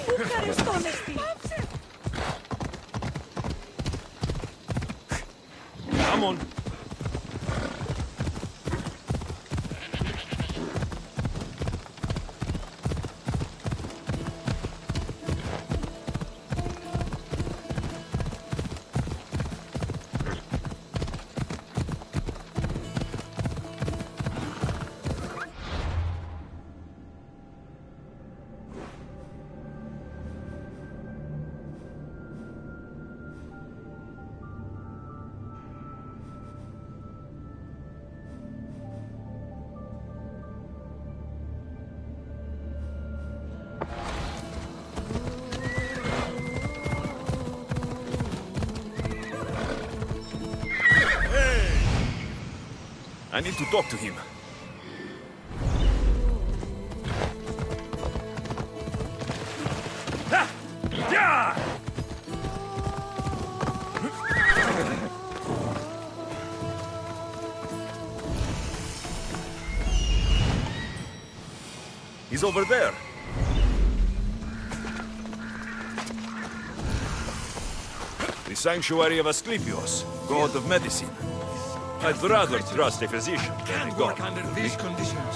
Πού χαριστώνεσαι! Come on. I need to talk to him. Ha! Yeah! He's over there. The Sanctuary of Asclepios, god of medicine. I'd rather trust a physician than a Can't god. work under these conditions.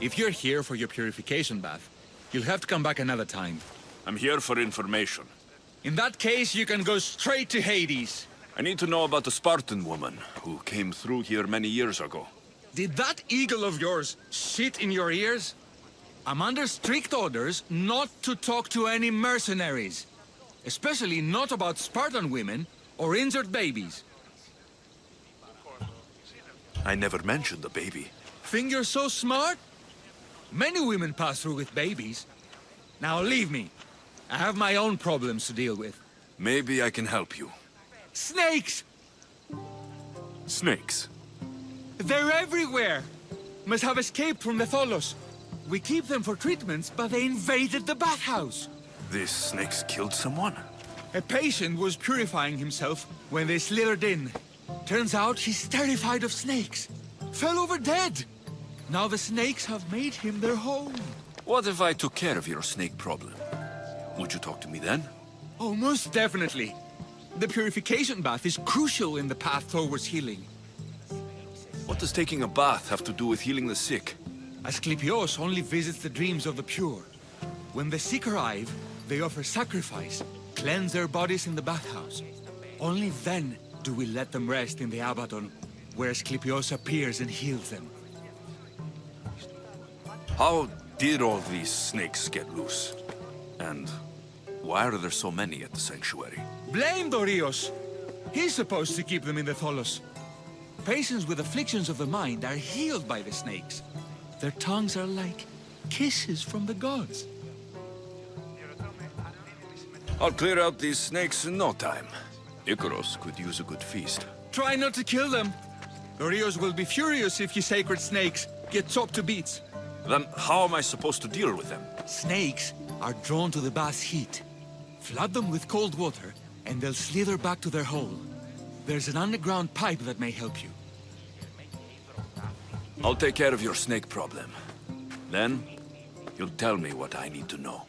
If you're here for your purification bath, you'll have to come back another time. I'm here for information. In that case, you can go straight to Hades. I need to know about the Spartan woman who came through here many years ago. Did that eagle of yours shit in your ears? I'm under strict orders not to talk to any mercenaries. Especially not about Spartan women or injured babies. I never mentioned the baby. Think you're so smart? Many women pass through with babies. Now leave me. I have my own problems to deal with. Maybe I can help you. Snakes! Snakes. They're everywhere! Must have escaped from the Tholos. We keep them for treatments, but they invaded the bathhouse. These snakes killed someone? A patient was purifying himself when they slithered in. Turns out he's terrified of snakes. Fell over dead. Now the snakes have made him their home. What if I took care of your snake problem? Would you talk to me then? Oh, most definitely. The purification bath is crucial in the path towards healing. What does taking a bath have to do with healing the sick? Asclepios only visits the dreams of the pure. When the sick arrive, they offer sacrifice, cleanse their bodies in the bathhouse. Only then do we let them rest in the Abaddon, where Asclepios appears and heals them. How did all these snakes get loose? And why are there so many at the sanctuary? Blame Dorios! He's supposed to keep them in the Tholos. Patients with afflictions of the mind are healed by the snakes. Their tongues are like kisses from the gods. I'll clear out these snakes in no time. Icaros could use a good feast. Try not to kill them. Dorios will be furious if you sacred snakes get chopped to bits. Then how am I supposed to deal with them? Snakes are drawn to the bath's heat. Flood them with cold water, and they'll slither back to their hole. There's an underground pipe that may help you. I'll take care of your snake problem. Then, you'll tell me what I need to know.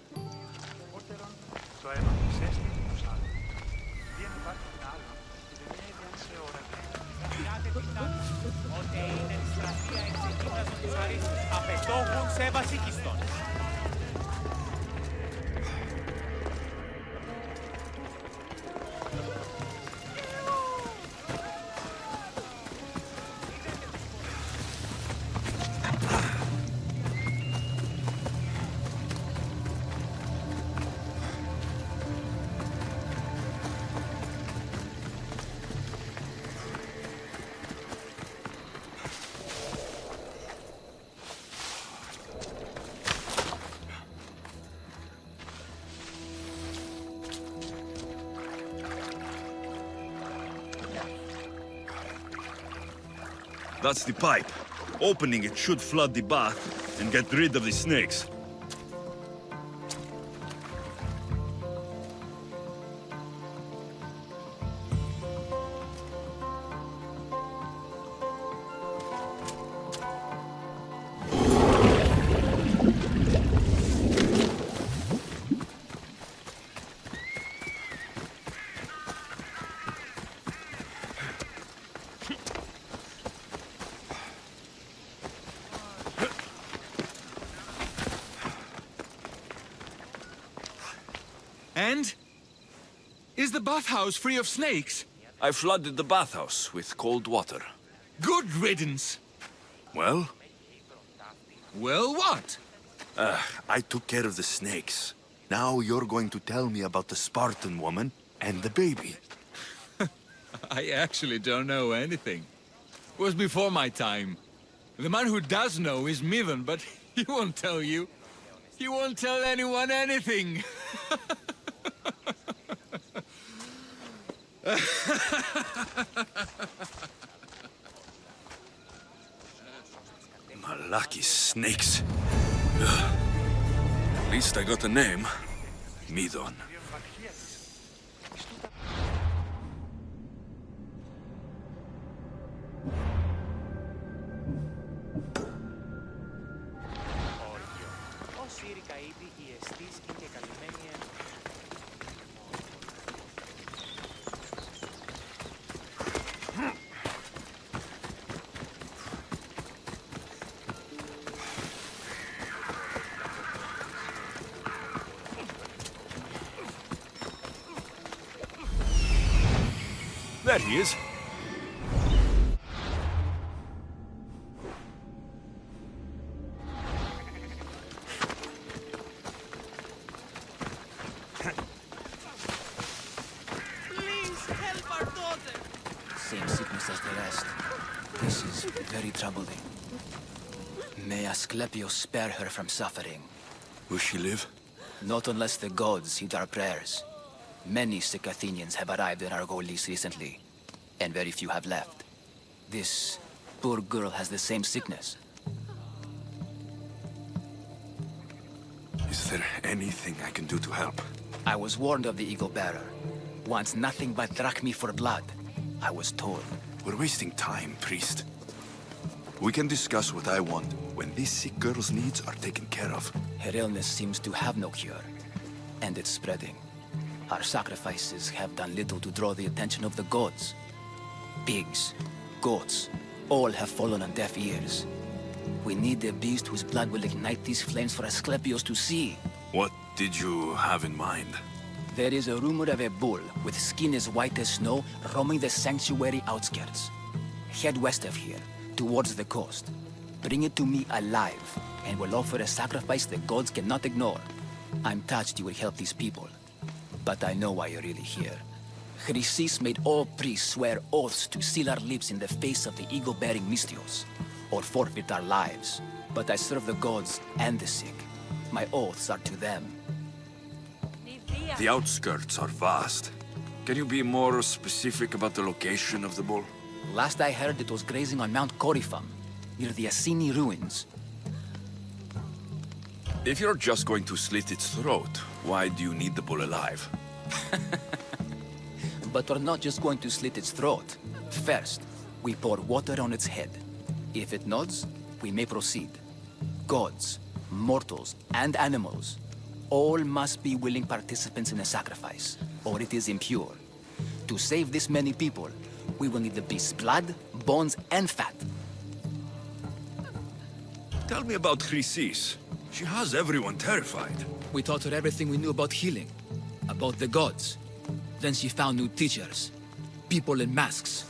That's the pipe. Opening it should flood the bath and get rid of the snakes. And? Is the bathhouse free of snakes? I flooded the bathhouse with cold water. Good riddance. Well? Well, what? I took care of the snakes. Now you're going to tell me about the Spartan woman and the baby. I actually don't know anything. It was before my time. The man who does know is Midon, but he won't tell you. He won't tell anyone anything. Malaki snakes. Ugh. At least I got a name. Midon. There he is. Please help our daughter. Same sickness as the rest. This is very troubling. May Asclepius spare her from suffering. Will she live? Not unless the gods heed our prayers. Many sick Athenians have arrived in Argolis recently, and very few have left. This poor girl has the same sickness. Is there anything I can do to help? I was warned of the Eagle Bearer. Wants nothing but drachmi for blood. I was told. We're wasting time, priest. We can discuss what I want when this sick girl's needs are taken care of. Her illness seems to have no cure, and it's spreading. Our sacrifices have done little to draw the attention of the gods. Pigs, goats, all have fallen on deaf ears. We need a beast whose blood will ignite these flames for Asclepius to see. What did you have in mind? There is a rumor of a bull with skin as white as snow roaming the sanctuary outskirts. Head west of here, towards the coast. Bring it to me alive, and we'll offer a sacrifice the gods cannot ignore. I'm touched you will help these people. But I know why you're really here. Chrysis made all priests swear oaths to seal our lips in the face of the eagle-bearing Mystios, or forfeit our lives. But I serve the gods and the sick. My oaths are to them. The outskirts are vast. Can you be more specific about the location of the bull? Last I heard, it was grazing on Mount Corifum, near the Assini ruins. If you're just going to slit its throat, why do you need the bull alive? But we're not just going to slit its throat. First, we pour water on its head. If it nods, we may proceed. Gods, mortals, and animals, all must be willing participants in the sacrifice, or it is impure. To save this many people, we will need the beast's blood, bones, and fat. Tell me about Chrysis. She has everyone terrified. We taught her everything we knew about healing, about the gods. Then she found new teachers, people in masks.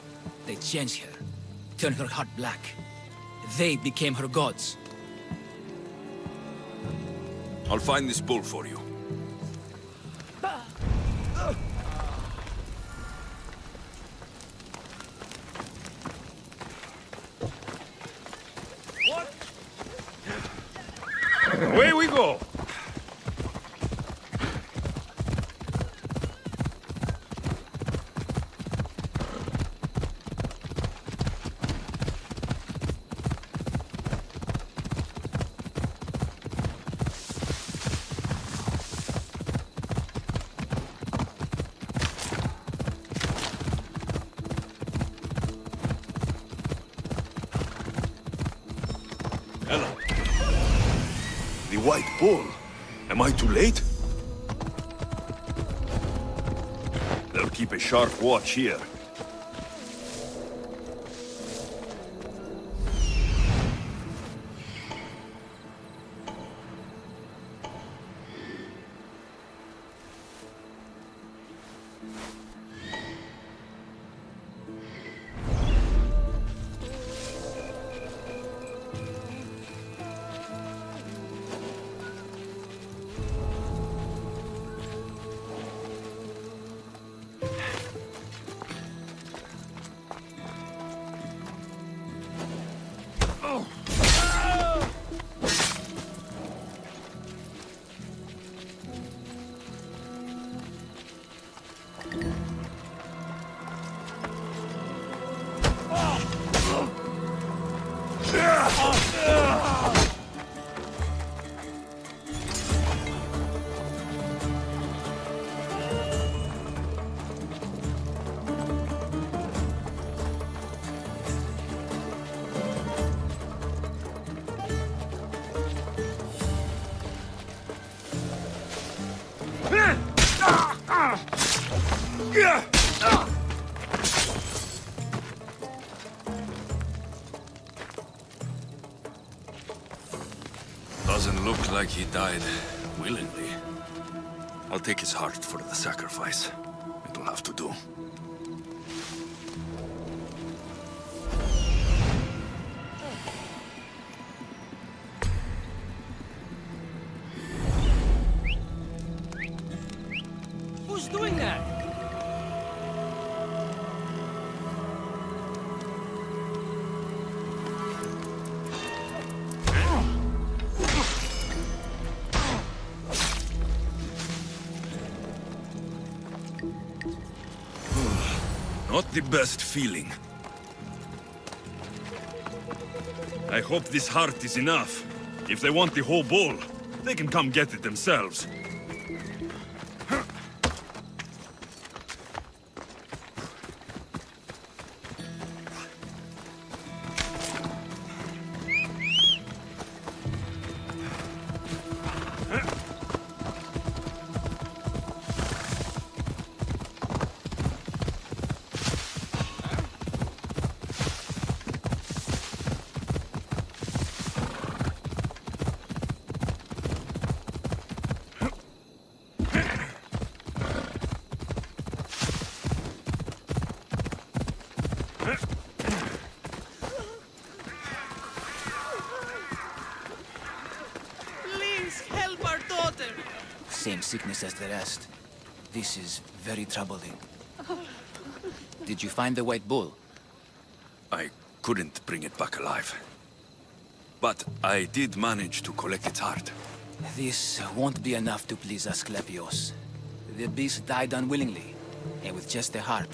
They changed her, turned her heart black. They became her gods. I'll find this bull for you. Away we go! Hello. The White Bull. Am I too late? They'll keep a sharp watch here. Doesn't look like he died willingly. I'll take his heart for the sacrifice. It'll have to do. Who's doing that? Not the best feeling. I hope this heart is enough. If they want the whole bowl, they can come get it themselves. Please help our daughter. Same sickness as the rest. This is very troubling. Did you find the white bull? I couldn't bring it back alive. But I did manage to collect its heart. This won't be enough to please Asclepios. The beast died unwillingly, and with just the heart,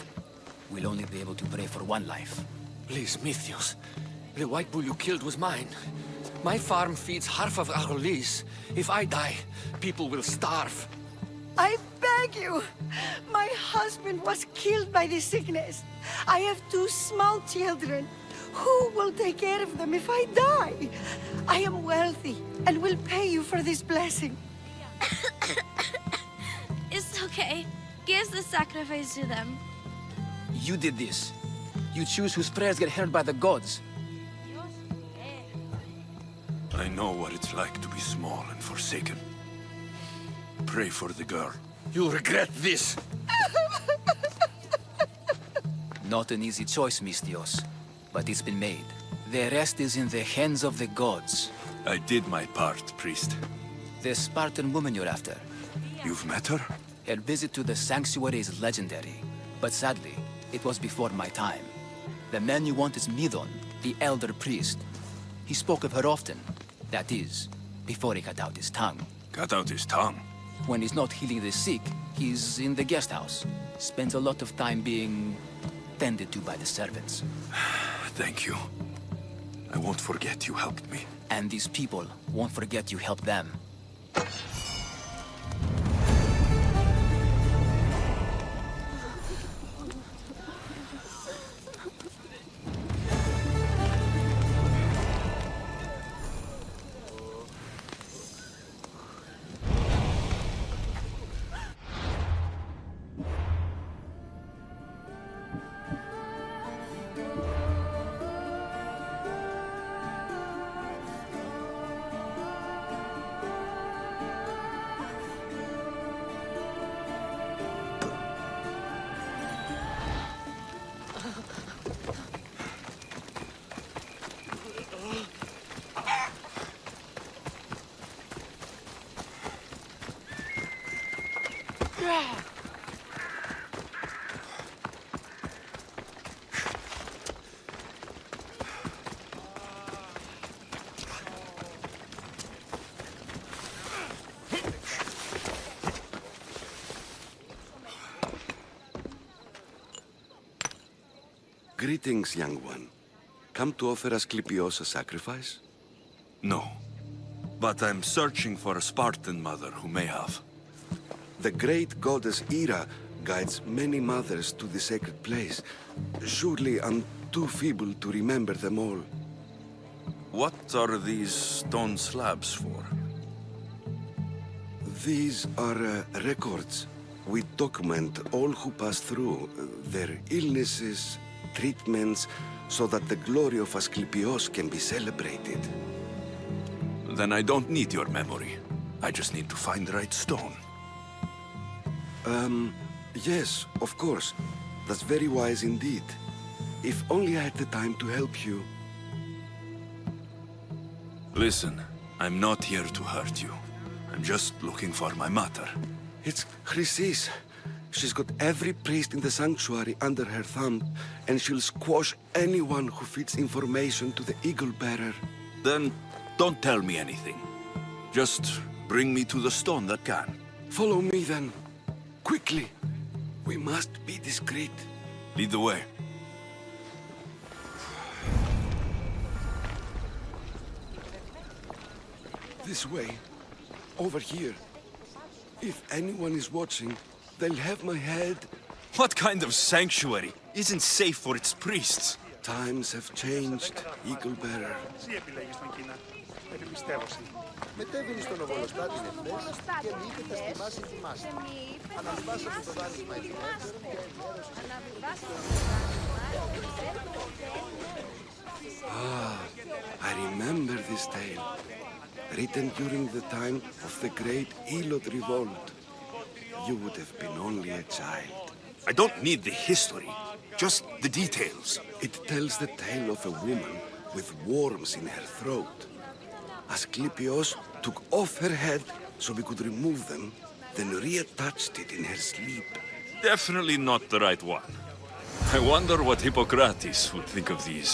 we'll only be able to pray for one life. Please, Mythios. The white bull you killed was mine. My farm feeds half of our lease. If I die, people will starve. I beg you! My husband was killed by this sickness. I have 2 small children. Who will take care of them if I die? I am wealthy and will pay you for this blessing. It's okay. Give the sacrifice to them. You did this. You choose whose prayers get heard by the gods. I know what it's like to be small and forsaken. Pray for the girl. You'll regret this. Not an easy choice, Mystios, but it's been made. The rest is in the hands of the gods. I did my part, priest. The Spartan woman you're after. You've met her? Her visit to the sanctuary is legendary, but sadly, it was before my time. The man you want is Midon, the elder priest. He spoke of her often. That is, before he cut out his tongue. Cut out his tongue. When he's not healing the sick, he's in the guest house. Spends a lot of time being tended to by the servants. Thank you. I won't forget you helped me. And these people won't forget you helped them. Greetings, young one. Come to offer Asclepios a sacrifice? No. But I'm searching for a Spartan mother who may have. The great goddess Ira guides many mothers to the sacred place. Surely I'm too feeble to remember them all. What are these stone slabs for? These are records. We document all who pass through, their illnesses, treatments, so that the glory of Asclepios can be celebrated. Then I don't need your memory. I just need to find the right stone. Yes, of course. That's very wise indeed. If only I had the time to help you. Listen, I'm not here to hurt you. I'm just looking for my mother. It's Chrysis. She's got every priest in the sanctuary under her thumb, and she'll squash anyone who feeds information to the Eagle Bearer. Then don't tell me anything. Just bring me to the stone that can. Follow me then. Quickly. We must be discreet. Lead the way. This way. Over here. If anyone is watching, they'll have my head. What kind of sanctuary isn't safe for its priests? Times have changed, Eagle Bearer. Μετέβαινε στον Οβολοστάτη εχθές και μη είπε θα στιμάσει τη μάση. Αναβιβάσαμε το δάνεισμα ελεύθερο και I remember this tale. Written during the time of the great Elot revolt. You would have been only a child. I don't need the history, just the details. It tells the tale of a woman with worms in her throat. Asclepios took off her head so we could remove them, then reattached it in her sleep. Definitely not the right one. I wonder what Hippocrates would think of these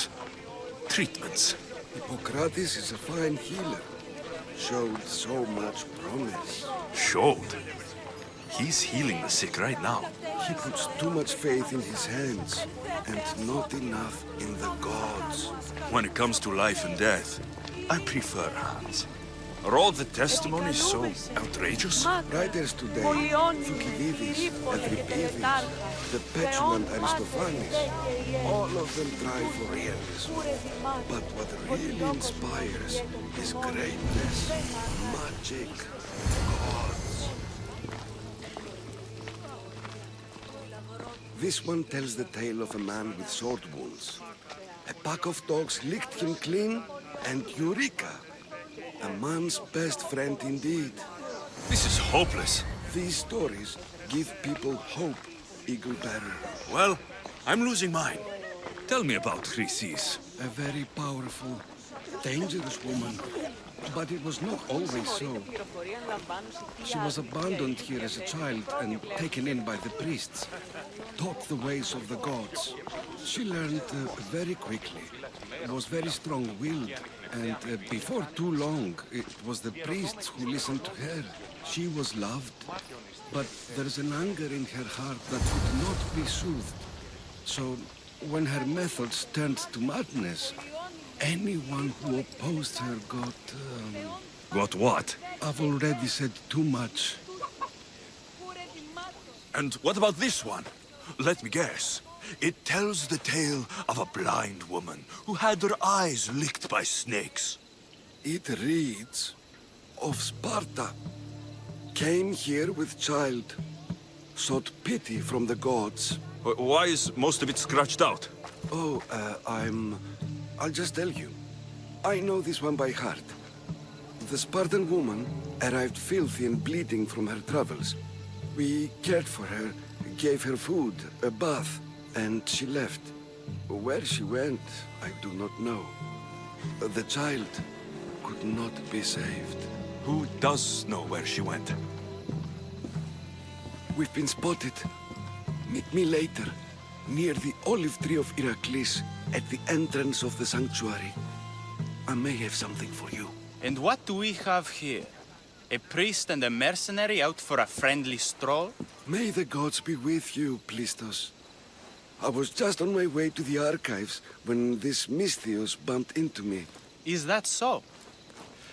treatments. Hippocrates is a fine healer. Showed so much promise. Showed? He's healing the sick right now. He puts too much faith in his hands, and not enough in the gods. When it comes to life and death, I prefer hands. Are all the testimonies so outrageous? Writers today, Thucydides, Euripides, the petulant Aristophanes, all of them try for realism. But what really inspires is greatness, magic, gods. This one tells the tale of a man with sword wounds. A pack of dogs licked him clean, and Eureka! A man's best friend indeed. This is hopeless. These stories give people hope, Eagle Bearer. Well, I'm losing mine. Tell me about Chrysis. A very powerful, dangerous woman. But it was not always so. She was abandoned here as a child and taken in by the priests. Taught the ways of the gods. She learned very quickly. Was very strong-willed. And before too long, it was the priests who listened to her. She was loved. But there's an anger in her heart that could not be soothed. So when her methods turned to madness, anyone who opposed her got... Got what? I've already said too much. And what about this one? Let me guess. It tells the tale of a blind woman who had her eyes licked by snakes. It reads of Sparta. Came here with child. Sought pity from the gods. Why is most of it scratched out? Oh, I'll just tell you. I know this one by heart. The Spartan woman arrived filthy and bleeding from her travels. We cared for her, gave her food, a bath, and she left. Where she went, I do not know. The child could not be saved. Who does know where she went? We've been spotted. Meet me later, near the olive tree of Heracles, at the entrance of the sanctuary. I may have something for you. And what do we have here? A priest and a mercenary out for a friendly stroll? May the gods be with you, Plistos. I was just on my way to the archives when this Misthios bumped into me. Is that so?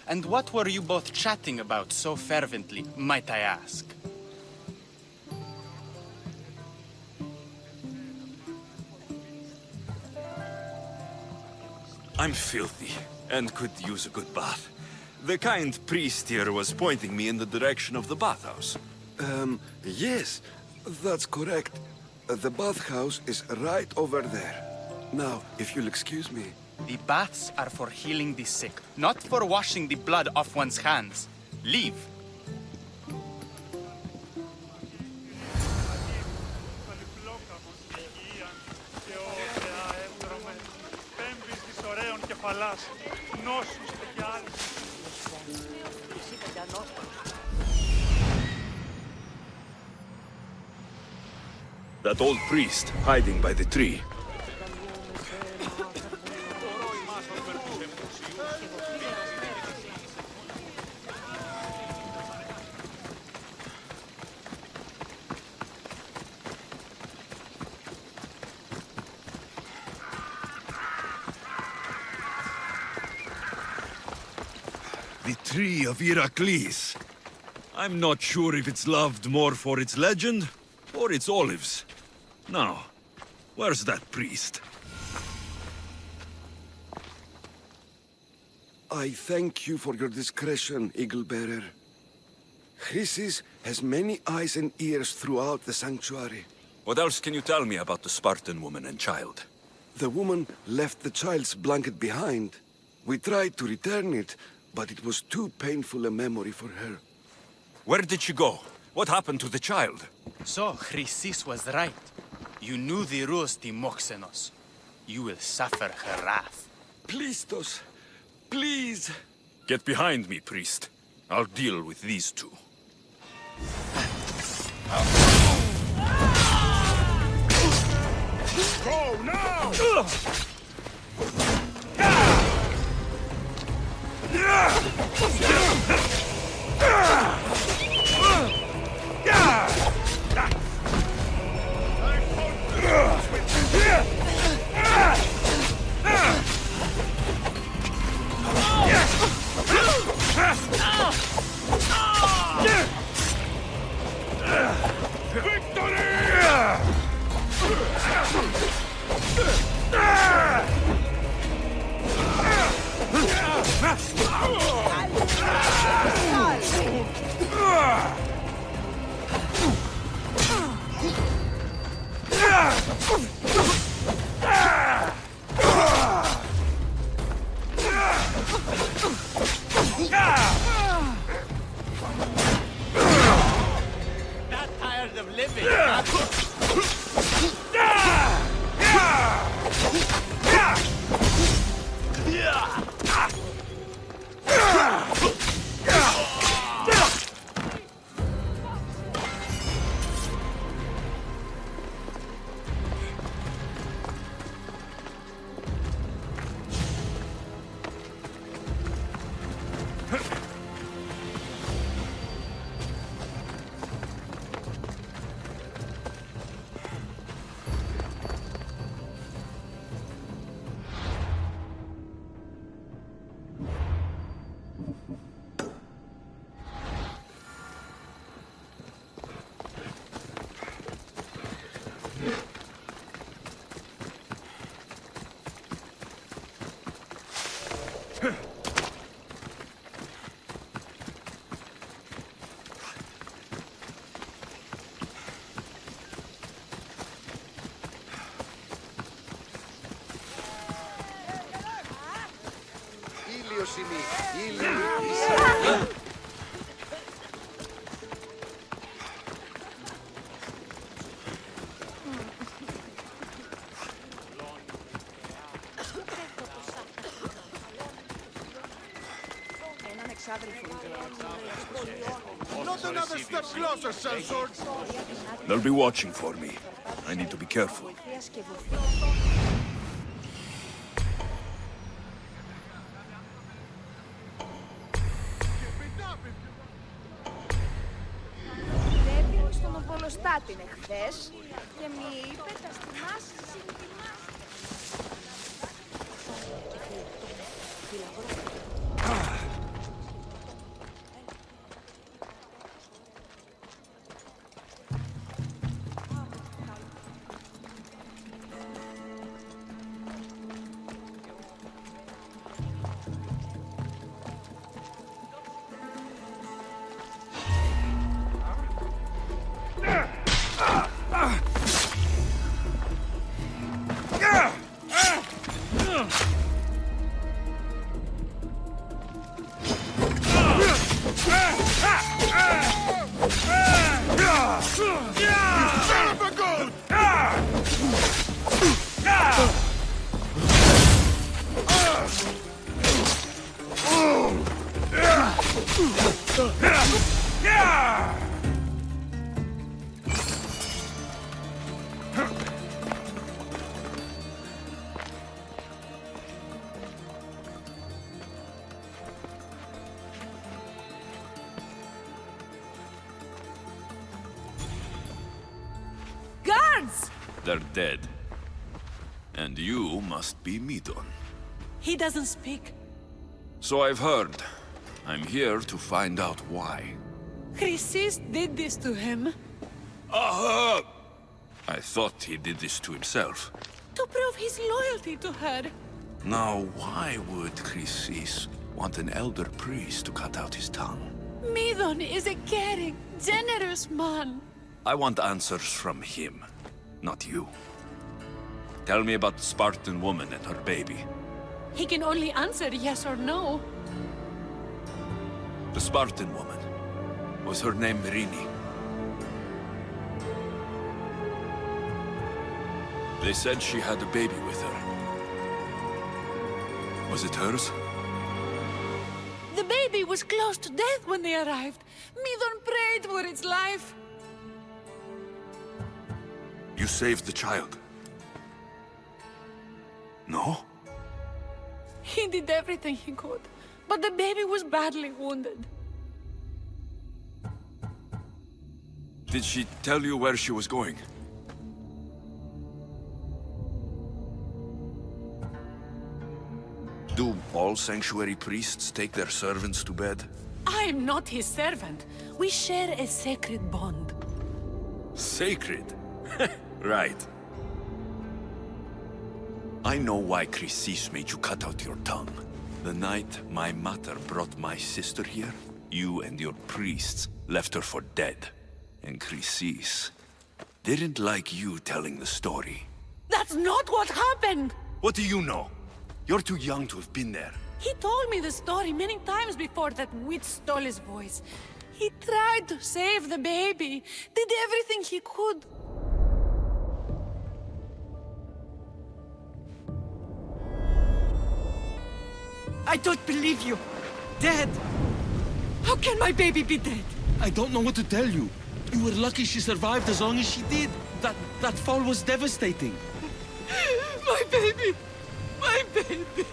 And what were you both chatting about so fervently, might I ask? I'm filthy and could use a good bath. The kind priest here was pointing me in the direction of the bathhouse. Yes, that's correct. The bathhouse is right over there. Now, if you'll excuse me. The baths are for healing the sick, not for washing the blood off one's hands. Leave. That old priest hiding by the tree. The tree of Heracles. I'm not sure if it's loved more for its legend or its olives. Now, where's that priest? I thank you for your discretion, Eagle-bearer. Chrysis has many eyes and ears throughout the sanctuary. What else can you tell me about the Spartan woman and child? The woman left the child's blanket behind. We tried to return it, but it was too painful a memory for her. Where did she go? What happened to the child? So, Chrysis was right. You knew the rules, Timoxenos. You will suffer her wrath. Plistos, please. Get behind me, priest. I'll deal with these two. Go now! Not tired of living. Not another step closer, sellsword! They'll be watching for me. I need to be careful. Έμεινε στον Οβολοστάτην εχθές και μη είπε τα στιμάς Guards! They're dead. And you must be Midon. He doesn't speak. So I've heard. I'm here to find out why. Chrysis did this to him. I thought he did this to himself. To prove his loyalty to her. Now, why would Chrysis want an elder priest to cut out his tongue? Midon is a caring, generous man. I want answers from him, not you. Tell me about the Spartan woman and her baby. He can only answer yes or no. The Spartan woman. Was her name Merini? They said she had a baby with her. Was it hers? The baby was close to death when they arrived. Midon prayed for its life. You saved the child. No? He did everything he could, but the baby was badly wounded. Did she tell you where she was going? Do all sanctuary priests take their servants to bed? I am not his servant. We share a sacred bond. Sacred? Right. I know why Chrysis made you cut out your tongue. The night my mother brought my sister here, you and your priests left her for dead. And Chrysis didn't like you telling the story. That's not what happened! What do you know? You're too young to have been there. He told me the story many times before that witch stole his voice. He tried to save the baby, did everything he could. I don't believe you. Dead. How can my baby be dead? I don't know what to tell you. You were lucky she survived as long as she did. That fall was devastating. My baby! My baby!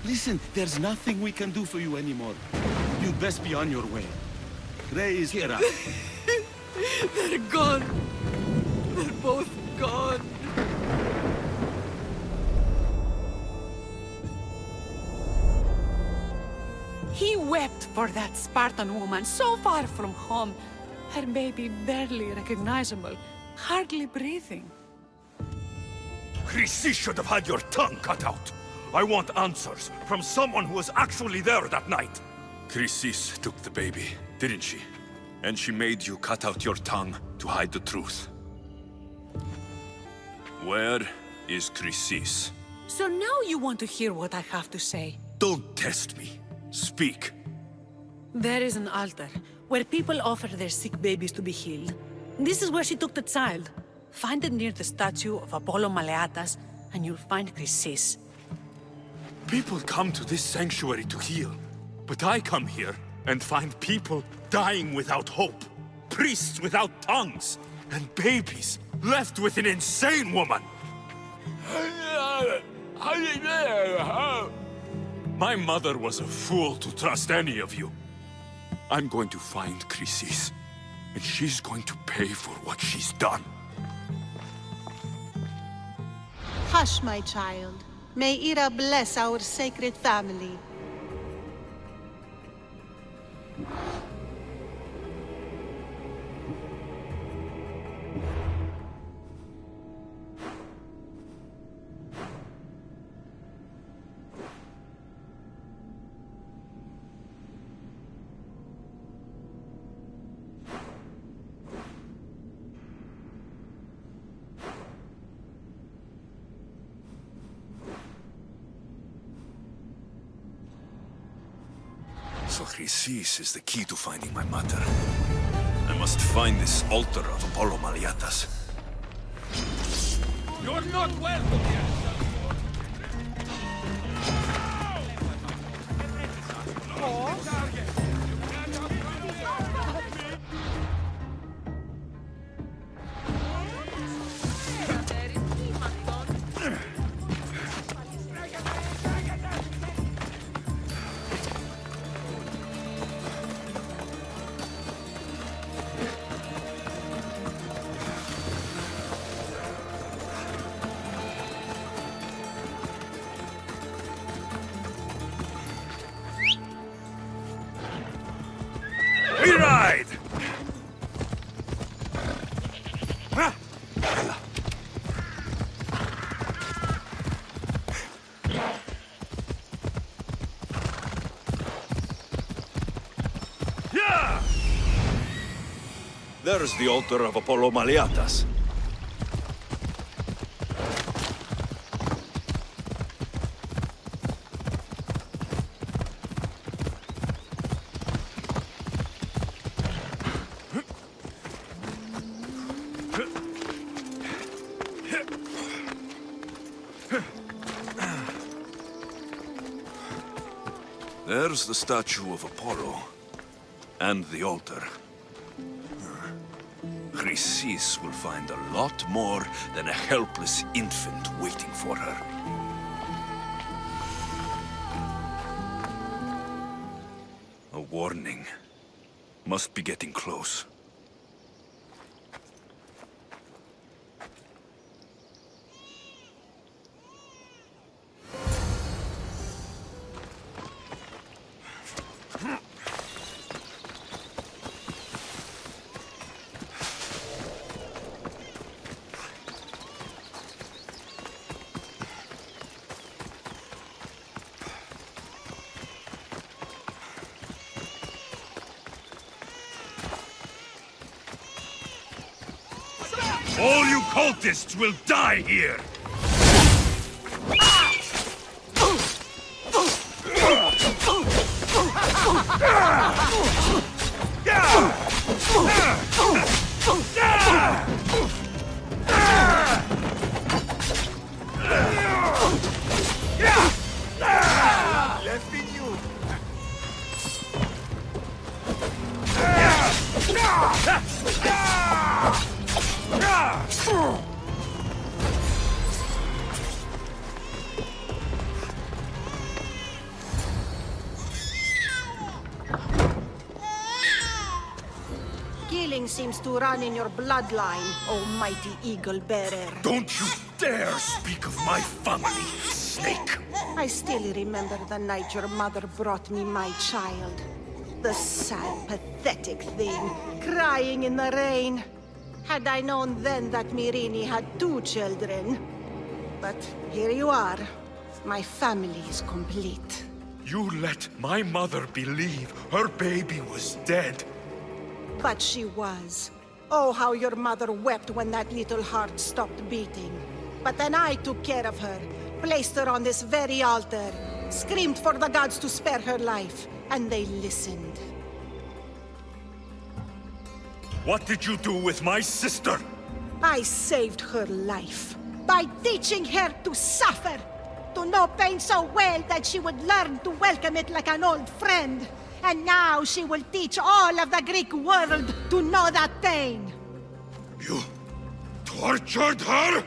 Listen, there's nothing we can do for you anymore. You'd best be on your way. Ray is here. They're gone. They're both gone. He wept for that Spartan woman so far from home. Her baby barely recognizable, hardly breathing. Chrysis should have had your tongue cut out. I want answers from someone who was actually there that night. Chrysis took the baby, didn't she? And she made you cut out your tongue to hide the truth. Where is Chrysis? So now you want to hear what I have to say. Don't test me. Speak. There is an altar where people offer their sick babies to be healed. This is where she took the child. Find it near the statue of Apollo Maleatas, and you'll find Chrysis. People come to this sanctuary to heal. But I come here and find people dying without hope. Priests without tongues. And babies left with an insane woman. My mother was a fool to trust any of you. I'm going to find Chrysis, and she's going to pay for what she's done. Hush, my child. May Ira bless our sacred family. So Chrysis is the key to finding my mother. I'm must find this altar of Apollo Maliatas. You're not welcome here, We ride! Yeah! There's the altar of Apollo Maliatas. There's the statue of Apollo. And the altar. Chrysis will find a lot more than a helpless infant waiting for her. A warning. Must be getting close. All you cultists will die here! Left in you. Killing seems to run in your bloodline, oh mighty eagle bearer. Don't you dare speak of my family, snake! I still remember the night your mother brought me my child. The sad, pathetic thing, crying in the rain. Had I known then that Mirini had 2 children. But here you are. My family is complete. You let my mother believe her baby was dead. But she was. Oh, how your mother wept when that little heart stopped beating. But then I took care of her, placed her on this very altar, screamed for the gods to spare her life, and they listened. What did you do with my sister? I saved her life by teaching her to suffer, to know pain so well that she would learn to welcome it like an old friend. And now she will teach all of the Greek world to know that pain. You tortured her?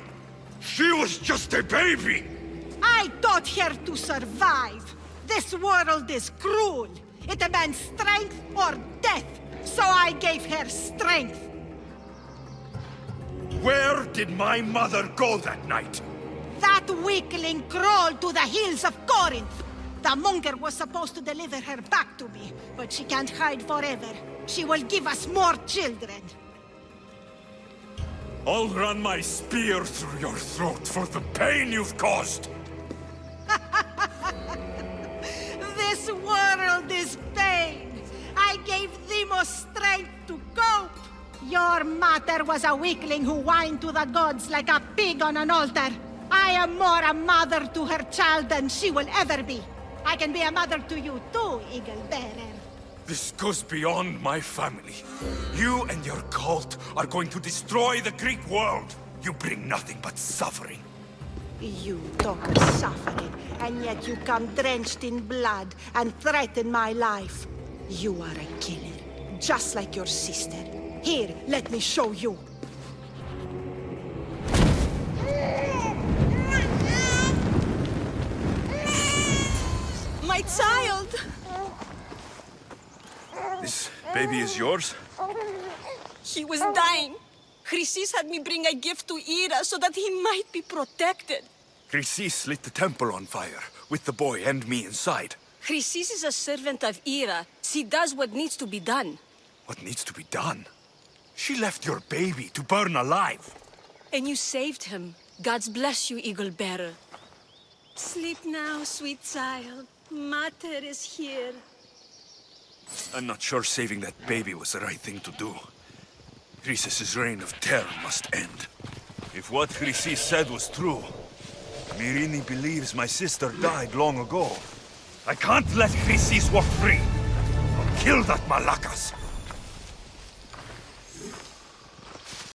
She was just a baby! I taught her to survive. This world is cruel. It demands strength or death. So I gave her strength. Where did my mother go that night? That weakling crawled to the hills of Corinth. The monger was supposed to deliver her back to me, but she can't hide forever. She will give us more children. I'll run my spear through your throat for the pain you've caused! This world is pain. I gave Demos strength to cope. Your mother was a weakling who whined to the gods like a pig on an altar. I am more a mother to her child than she will ever be. I can be a mother to you too, Eagle Bearer. This goes beyond my family. You and your cult are going to destroy the Greek world. You bring nothing but suffering. You talk of suffering, and yet you come drenched in blood and threaten my life. You are a killer, just like your sister. Here, let me show you. My child! This baby is yours? He was dying. Chrysis had me bring a gift to Ira so that he might be protected. Chrysis lit the temple on fire, with the boy and me inside. Chrysis is a servant of Ira. She does what needs to be done. What needs to be done? She left your baby to burn alive. And you saved him. God's bless you, Eagle Bearer. Sleep now, sweet child. Mater is here. I'm not sure saving that baby was the right thing to do. Chrysis' reign of terror must end. If what Chrysis said was true, Mirini believes my sister died long ago. I can't let Chrysis walk free. I'll kill that Malakas.